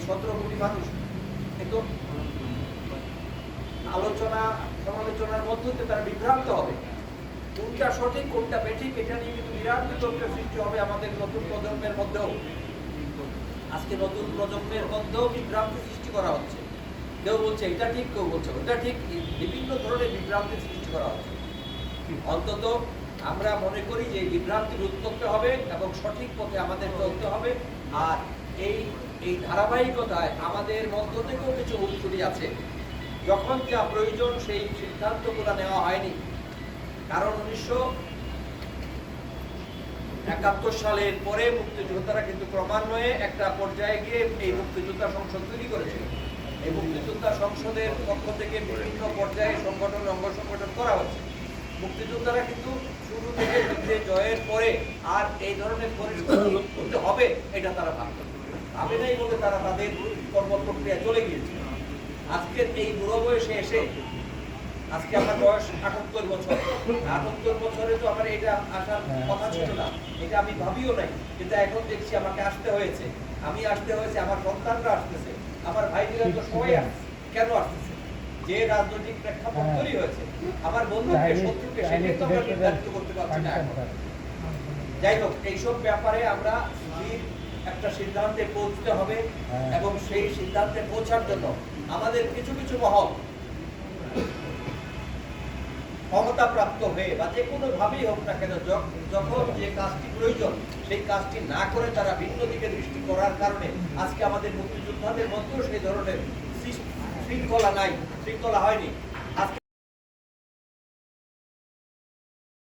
17 কোটি মানুষ, কিন্তু আলোচনা সমালোচনার মধ্য দিয়ে তারা বিভ্রান্ত হবে। কোনটা সঠিক কোনটা বেঠিক এটা নিয়ে কিন্তু বিরাট বিতর্কের সৃষ্টি হবে আমাদের নতুন প্রজন্মের মধ্যেও। আজকে নতুন প্রজন্মের মধ্যেও বিভ্রান্তি সৃষ্টি করা হচ্ছে। কেউ বলছে এটা ঠিক, কেউ বলছে ওটা ঠিক, বিভিন্ন ধরনের বিভ্রান্তির সৃষ্টি করা হচ্ছে। অন্তত আমরা মনে করি যে বিভ্রান্তি রোধ করতে হবে এবং সঠিক পথে আমাদের চলতে হবে। আর এই ধারাবাহিকতায় আমাদের মধ্য থেকেও কিছু ভুল ত্রুটি আছে। যখন যা প্রয়োজন সেই সিদ্ধান্তগুলো নেওয়া হয়নি। কারণ 1971 সালের পরে মুক্তিযোদ্ধারা কিন্তু ক্রমান্বয়ে একটা পর্যায়ে গিয়ে এই মুক্তিযোদ্ধা সংসদ তৈরি করেছিল। এই মুক্তিযোদ্ধা সংসদের পক্ষ থেকে বিভিন্ন পর্যায়ে সংগঠন অঙ্গ সংগঠন করা হচ্ছে। মুক্তিযোদ্ধারা কিন্তু শুরু থেকে যুদ্ধে জয়ের পরে আর এই ধরনের পরিস্থিতি করতে হবে এটা তারা ভাবে নাই বলে তারা তাদের কর্মপ্রক্রিয়া চলে গিয়েছে। আজকের এই বুড়ো বয়সে এসে, আজকে আমার বয়স 78 বছর, 78 বছরে তো আমার এটা আসার কথা ছিল না, এটা আমি ভাবিও নাই, কিন্তু এখন দেখছি আমাকে আসতে হয়েছে। আমি আসতে হয়েছে, আমার সন্তানরা আসতেছে, আমার ভাইরা তো সবাই আসছে। কেন আসতেছে? যে রাজনৈতিক প্রেক্ষাপট তৈরি হয়েছে, আমার বন্ধুকে শত্রুকে সেটাই তো আমরা নির্ধারিত করতে পারছি না এখন। যাই হোক, এইসব ব্যাপারে আমরা একটা সিদ্ধান্তে পৌঁছতে হবে এবং সেই সিদ্ধান্তে পৌঁছার জন্য আমাদের কিছু কিছু মহল ক্ষমতা প্রাপ্ত হয়ে বা যে কোনো ভাবেই হোক না কেন, যখন যে কাজটি প্রয়োজন সেই কাজটি না করে তারা ভিন্ন দিকে দৃষ্টি করার কারণে আজকে আমাদের মুক্তিযোদ্ধাদের মধ্যেও সেই ধরনের শৃঙ্খলা নাই, শৃঙ্খলা হয়নি।